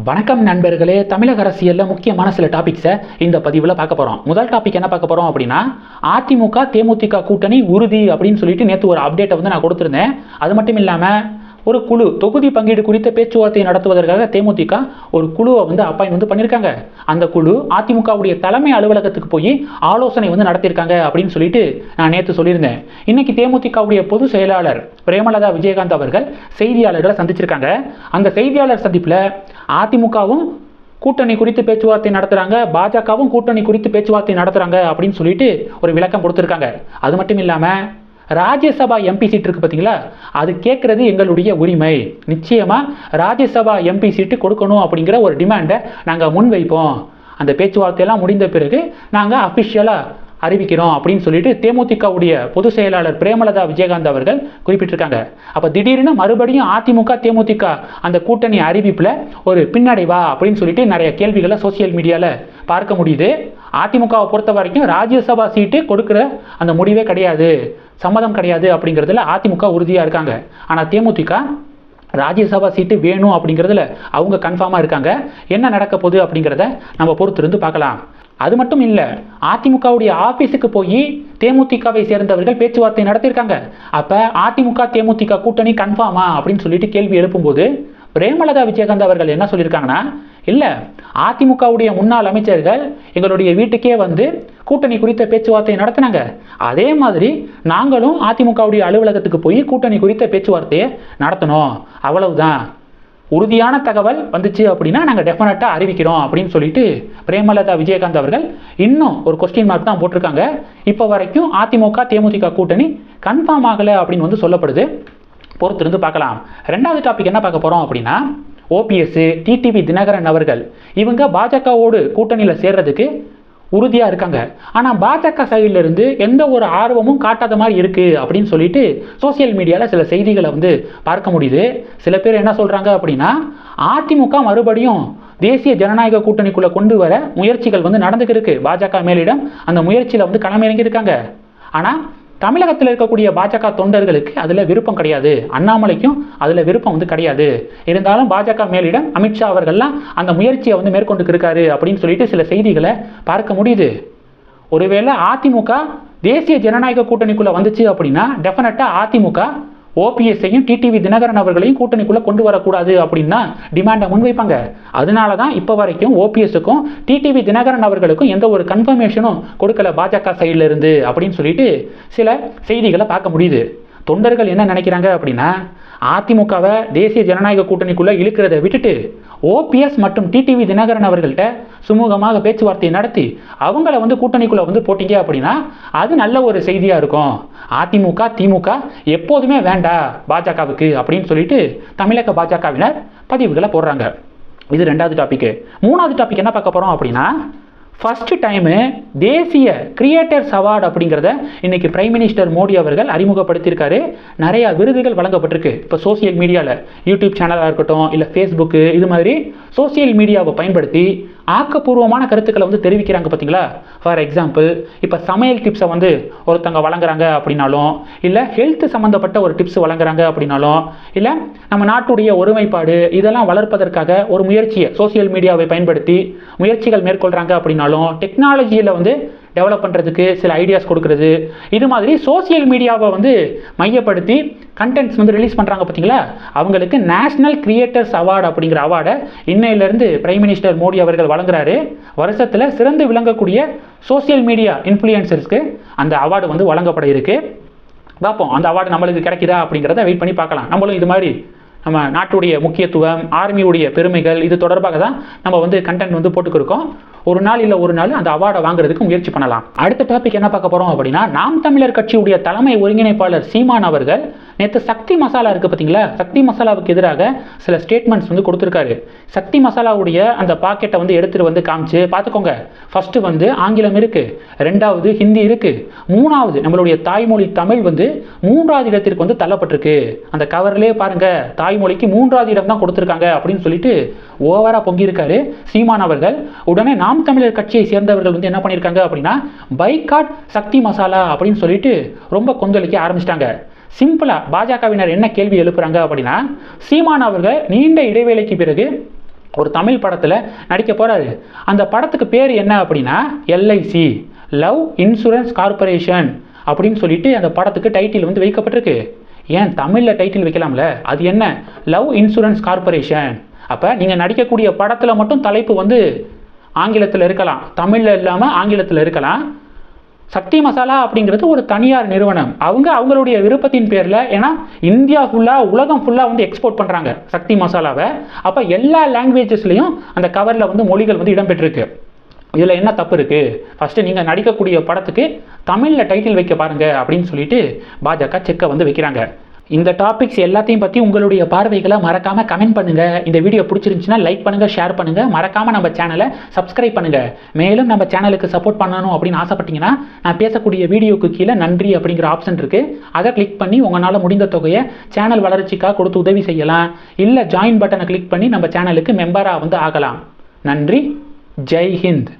வணக்கம் நண்பர்களே. தமிழக அரசியலில் முக்கியமான சில டாபிக்ஸை இந்த பதிவில் பார்க்க போகிறோம். முதல் டாபிக் என்ன பார்க்க போகிறோம் அப்படின்னா, அதிமுக தேமுதிக கூட்டணி உறுதி அப்படின்னு சொல்லிட்டு நேற்று ஒரு அப்டேட்டை வந்து நான் கொடுத்துருந்தேன். அது மட்டும் இல்லாமல் ஒரு குழு தொகுதி பங்கீடு குறித்த பேச்சுவார்த்தை நடத்துவதற்காக தேமுதிக ஒரு குழுவை வந்து அப்பாயின் வந்து பண்ணியிருக்காங்க. அந்த குழு அதிமுகவுடைய தலைமை அலுவலகத்துக்கு போய் ஆலோசனை வந்து நடத்தியிருக்காங்க அப்படின்னு சொல்லிட்டு நான் நேற்று சொல்லியிருந்தேன். இன்னைக்கு தேமுதிகவுடைய பொதுச் செயலாளர் பிரேமலதா விஜயகாந்த் அவர்கள் செய்தியாளர்களை சந்திச்சிருக்காங்க. அந்த செய்தியாளர் சந்திப்பில் அதிமுகவும் கூட்டணி குறித்து பேச்சுவார்த்தை நடத்துகிறாங்க, பாஜகவும் கூட்டணி குறித்து பேச்சுவார்த்தை நடத்துகிறாங்க அப்படின்னு சொல்லிட்டு ஒரு விளக்கம் கொடுத்துருக்காங்க. அது மட்டும் இல்லாமல் ராஜ்யசபா எம்பி சீட் இருக்குது பார்த்தீங்களா, அது கேட்குறது எங்களுடைய உரிமை. நிச்சயமாக ராஜ்யசபா எம்பி சீட்டு கொடுக்கணும் அப்படிங்கிற ஒரு டிமாண்டை நாங்கள் முன்வைப்போம். அந்த பேச்சுவார்த்தையெல்லாம் முடிந்த பிறகு நாங்கள் அஃபிஷியலாக அறிவிக்கிறோம் அப்படின்னு சொல்லிட்டு தேமுதிகவுடைய பொதுச் செயலாளர் பிரேமலதா விஜயகாந்த் அவர்கள் குறிப்பிட்டிருக்காங்க. அப்போ திடீர்னு மறுபடியும் அதிமுக தேமுதிக அந்த கூட்டணி அறிவிப்பில் ஒரு பின்னடைவா அப்படின்னு சொல்லிட்டு நிறைய கேள்விகளை சோசியல் மீடியாவில் பார்க்க முடியுது. அதிமுகவை பொறுத்த வரைக்கும் ராஜ்யசபா சீட்டு கொடுக்குற அந்த முடிவே கிடையாது, சம்மதம் கிடையாது அப்படிங்கிறதுல அதிமுக உறுதியாக இருக்காங்க. ஆனால் தேமுதிக ராஜ்யசபா சீட்டு வேணும் அப்படிங்கிறதுல அவங்க கன்ஃபார்மாக இருக்காங்க. என்ன நடக்க போகுது அப்படிங்கிறத நம்ம பொறுத்திருந்து பார்க்கலாம். அது மட்டும் இல்லை, அதிமுகவுடைய ஆஃபீஸுக்கு போய் தேமுதிகவை சேர்ந்தவர்கள் பேச்சுவார்த்தை நடத்தியிருக்காங்க. அப்போ அதிமுக தேமுதிக கூட்டணி கன்ஃபார்மா அப்படின்னு சொல்லிட்டு கேள்வி எழுப்பும்போது பிரேமலதா விஜயகாந்த் அவர்கள் என்ன சொல்லியிருக்காங்கன்னா, இல்லை, அதிமுகவுடைய முன்னாள் அமைச்சர்கள் எங்களுடைய வீட்டுக்கே வந்து கூட்டணி குறித்த பேச்சுவார்த்தை நடத்தினாங்க. அதே மாதிரி நாங்களும் அதிமுகவுடைய அலுவலகத்துக்கு போய் கூட்டணி குறித்த பேச்சுவார்த்தையை நடத்தணும், அவ்வளவுதான். உறுதியான தகவல் வந்துச்சு அப்படின்னா நாங்கள் டெஃபினட்டாக அறிவிக்கிறோம் அப்படின்னு சொல்லிட்டு பிரேமலதா விஜயகாந்த் அவர்கள் இன்னும் ஒரு கொஸ்டின் மார்க் தான் போட்டிருக்காங்க. இப்போ வரைக்கும் அதிமுக தேமுதிக கூட்டணி கன்ஃபார்ம் ஆகலை அப்படின்னு வந்து சொல்லப்படுது. பொறுத்திருந்து பார்க்கலாம். ரெண்டாவது டாபிக் என்ன பார்க்க போகிறோம் அப்படின்னா, ஓபிஎஸ் டிடிவி தினகரன் அவர்கள் இவங்க பாஜகவோடு கூட்டணியில் சேர்றதுக்கு உறுதியாக இருக்காங்க. ஆனால் பாஜக சைடிலிருந்து எந்த ஒரு ஆர்வமும் காட்டாத மாதிரி இருக்குது அப்படின்னு சொல்லிட்டு சோசியல் மீடியாவில் சில செய்திகளை வந்து பார்க்க முடியுது. சில பேர் என்ன சொல்கிறாங்க அப்படின்னா, அதிமுக மறுபடியும் தேசிய ஜனநாயக கூட்டணிக்குள்ளே கொண்டு வர முயற்சிகள் வந்து நடந்துக்கிருக்கு. பாஜக மேலிடம் அந்த முயற்சியில் வந்து களமிறங்கியிருக்காங்க. ஆனால் தமிழகத்தில் இருக்கக்கூடிய பாஜக தொண்டர்களுக்கு அதில் விருப்பம் கிடையாது, அண்ணாமலைக்கும் அதில் விருப்பம் வந்து கிடையாது. இருந்தாலும் பாஜக மேலிடம் அமித்ஷா அவர்கள்லாம் அந்த முயற்சியை வந்து மேற்கொண்டு இருக்காரு அப்படின்னு சொல்லிட்டு சில செய்திகளை பார்க்க முடியுது. ஒருவேளை அதிமுக தேசிய ஜனநாயக கூட்டணிக்குள்ளே வந்துச்சு அப்படின்னா டெஃபினட்டாக அதிமுக ஓபிஎஸ்ஸையும் டிடிவி தினகரன் அவர்களையும் கூட்டணிக்குள்ளே கொண்டு வரக்கூடாது அப்படின்னா டிமாண்டை முன்வைப்பாங்க. அதனால தான் இப்போ வரைக்கும் ஓபிஎஸ்ஸுக்கும் டிடிவி தினகரன் அவர்களுக்கும் எந்த ஒரு கன்ஃபர்மேஷனும் கொடுக்கல பாஜக சைடில் இருந்து அப்படின்னு சொல்லிட்டு சில செய்திகளை பார்க்க முடியுது. தொண்டர்கள் என்ன நினைக்கிறாங்க அப்படின்னா, அதிமுகவை தேசிய ஜனநாயக கூட்டணிக்குள்ளே இழுக்கிறத விட்டுட்டு ஓபிஎஸ் மற்றும் டிடிவி தினகரன் அவர்கள்ட்ட சுமூகமாக பேச்சுவார்த்தை நடத்தி அவங்கள வந்து கூட்டணிக்குள்ளே வந்து போட்டிங்க அப்படின்னா அது நல்ல ஒரு செய்தியாக இருக்கும். அதிமுக திமுக எப்போதுமே வேண்டாம் பாஜகவுக்கு அப்படின்னு சொல்லிட்டு தமிழக பாஜகவினர் பதிவுகளை போடுறாங்க. இது ரெண்டாவது டாபிக். மூணாவது டாபிக் என்ன பார்க்க போகிறோம் அப்படின்னா, ஃபர்ஸ்ட் டைமு தேசிய கிரியேட்டர்ஸ் அவார்டு அப்படிங்கிறத இன்னைக்கு பிரைம் மினிஸ்டர் மோடி அவர்கள் அறிமுகப்படுத்தியிருக்காரு. நிறைய விருதுகள் வழங்கப்பட்டிருக்கு. இப்போ சோசியல் மீடியாவில் யூடியூப் சேனலாக இருக்கட்டும், இல்லை ஃபேஸ்புக்கு, இது மாதிரி சோசியல் மீடியாவை பயன்படுத்தி ஆக்கப்பூர்வமான கருத்துக்களை வந்து தெரிவிக்கிறாங்க பார்த்தீங்களா. ஃபார் எக்ஸாம்பிள், இப்போ சமையல் டிப்ஸை வந்து ஒருத்தங்க வழங்குறாங்க அப்படின்னாலும், இல்லை ஹெல்த் சம்மந்தப்பட்ட ஒரு டிப்ஸ் வழங்குறாங்க அப்படின்னாலும், இல்லை நம்ம நாட்டுடைய ஒருமைப்பாடு இதெல்லாம் வளர்ப்பதற்காக ஒரு முயற்சியை சோசியல் மீடியாவை பயன்படுத்தி முயற்சிகள் மேற்கொள்கிறாங்க அப்படின்னாலும், டெக்னாலஜியில் வந்து டெவலப் பண்ணுறதுக்கு சில ஐடியாஸ் கொடுக்குறது, இது மாதிரி சோசியல் மீடியாவை வந்து மையப்படுத்தி கண்டென்ட்ஸ் வந்து ரிலீஸ் பண்ணுறாங்க பார்த்தீங்களா, அவங்களுக்கு நேஷனல் கிரியேட்டர்ஸ் அவார்டு அப்படிங்கிற அவார்டை இன்னையிலேருந்து பிரைம் மினிஸ்டர் மோடி அவர்கள் வழங்குறாரு. வருஷத்தில் சிறந்து விளங்கக்கூடிய சோசியல் மீடியா இன்ஃப்ளூயன்சர்ஸ்க்கு அந்த அவார்டு வந்து வழங்கப்பட இருக்கு. பார்ப்போம் அந்த அவார்டு நம்மளுக்கு கிடைக்குதா அப்படிங்கிறத வெயிட் பண்ணி பார்க்கலாம். நம்மளும் இது மாதிரி நம்ம நாட்டுடைய முக்கியத்துவம், ஆர்மியுடைய பெருமைகள், இது தொடர்பாக தான் நம்ம வந்து கண்டென்ட் வந்து போட்டுக்கிருக்கோம். ஒரு நாள் இல்லை ஒரு நாள் அந்த அவார்டை வாங்குறதுக்கு முயற்சி பண்ணலாம். அடுத்த டாபிக் என்ன பார்க்க போகிறோம் அப்படின்னா, நாம் தமிழர் கட்சியுடைய தலைமை ஒருங்கிணைப்பாளர் சீமான் அவர்கள் நேற்று சக்தி மசாலா இருக்குது பார்த்தீங்களா, சக்தி மசாலாவுக்கு எதிராக சில ஸ்டேட்மெண்ட்ஸ் வந்து கொடுத்துருக்காரு. சக்தி மசாலாவுடைய அந்த பாக்கெட்டை வந்து எடுத்துகிட்டு வந்து காமிச்சு பார்த்துக்கோங்க. ஃபஸ்ட்டு வந்து ஆங்கிலம் இருக்குது, ரெண்டாவது ஹிந்தி இருக்குது, மூணாவது நம்மளுடைய தாய்மொழி தமிழ் வந்து மூன்றாவது இடத்திற்கு வந்து தள்ளப்பட்டிருக்கு. அந்த கவர்லேயே பாருங்கள், தாய்மொழிக்கு மூன்றாவது இடம் தான் கொடுத்துருக்காங்க அப்படின்னு சொல்லிட்டு ஓவராக பொங்கியிருக்காரு சீமான் அவர்கள். உடனே நாம் தமிழர் கட்சியை சேர்ந்தவர்கள் வந்து என்ன பண்ணியிருக்காங்க அப்படின்னா, பைகாட் சக்தி மசாலா அப்படின்னு சொல்லிட்டு ரொம்ப கொந்தளிக்க ஆரம்பிச்சிட்டாங்க. சிம்பிளாக பாஜகவினர் என்ன கேள்வி எழுப்புறாங்க அப்படின்னா, சீமான் அவர்கள் நீண்ட இடைவேளைக்கு பிறகு ஒரு தமிழ் படத்தில் நடிக்க போகிறாரு. அந்த படத்துக்கு பேர் என்ன அப்படின்னா எல்ஐசி, லவ் இன்சூரன்ஸ் கார்பரேஷன் அப்படின்னு சொல்லிட்டு அந்த படத்துக்கு டைட்டில் வந்து வைக்கப்பட்டிருக்கு. ஏன் தமிழில் டைட்டில் வைக்கலாம்ல? அது என்ன? Love insurance corporation. அப்போ நீங்கள் நடிக்கக்கூடிய படத்தில் மட்டும் தலைப்பு வந்து ஆங்கிலத்தில் இருக்கலாம், தமிழில் இல்லாமல் ஆங்கிலத்தில் இருக்கலாம். சக்தி மசாலா அப்படிங்கிறது ஒரு தனியார் நிறுவனம். அவங்களுடைய விருப்பத்தின் பேரில், ஏன்னா இந்தியா ஃபுல்லாக உலகம் ஃபுல்லாக வந்து எக்ஸ்போர்ட் பண்ணுறாங்க சக்தி மசாலாவை. அப்போ எல்லா லாங்குவேஜஸ்லையும் அந்த கவரில் வந்து மொழிகள் வந்து இடம்பெற்றிருக்கு. இதில் என்ன தப்பு இருக்குது? ஃபஸ்ட்டு நீங்கள் நடிக்கக்கூடிய படத்துக்கு தமிழில் டைட்டில் வைக்க பாருங்கள் அப்படின்னு சொல்லிட்டு பாஜக செக்கை வந்து வைக்கிறாங்க. இந்த டாபிக்ஸ் எல்லாத்தையும் பற்றி உங்களுடைய பார்வைகளை மறக்காமல் கமெண்ட் பண்ணுங்கள். இந்த வீடியோ பிடிச்சிருந்துச்சுன்னா லைக் பண்ணுங்கள், ஷேர் பண்ணுங்கள். மறக்காமல் நம்ம சேனலை சப்ஸ்கிரைப் பண்ணுங்கள். மேலும் நம்ம சேனலுக்கு சப்போர்ட் பண்ணணும் அப்படின்னு ஆசைப்பட்டீங்கன்னா நான் பேசக்கூடிய வீடியோக்கு கீழே நன்றி அப்படிங்கிற ஆப்ஷன் இருக்குது. அதை கிளிக் பண்ணி உங்களால் முடிந்த தொகையை சேனல் வளர்ச்சிக்காக கொடுத்து உதவி செய்யலாம். இல்லை ஜாயின் பட்டனை கிளிக் பண்ணி நம்ம சேனலுக்கு மெம்பராக வந்து ஆகலாம். நன்றி. ஜெய் ஹிந்த்.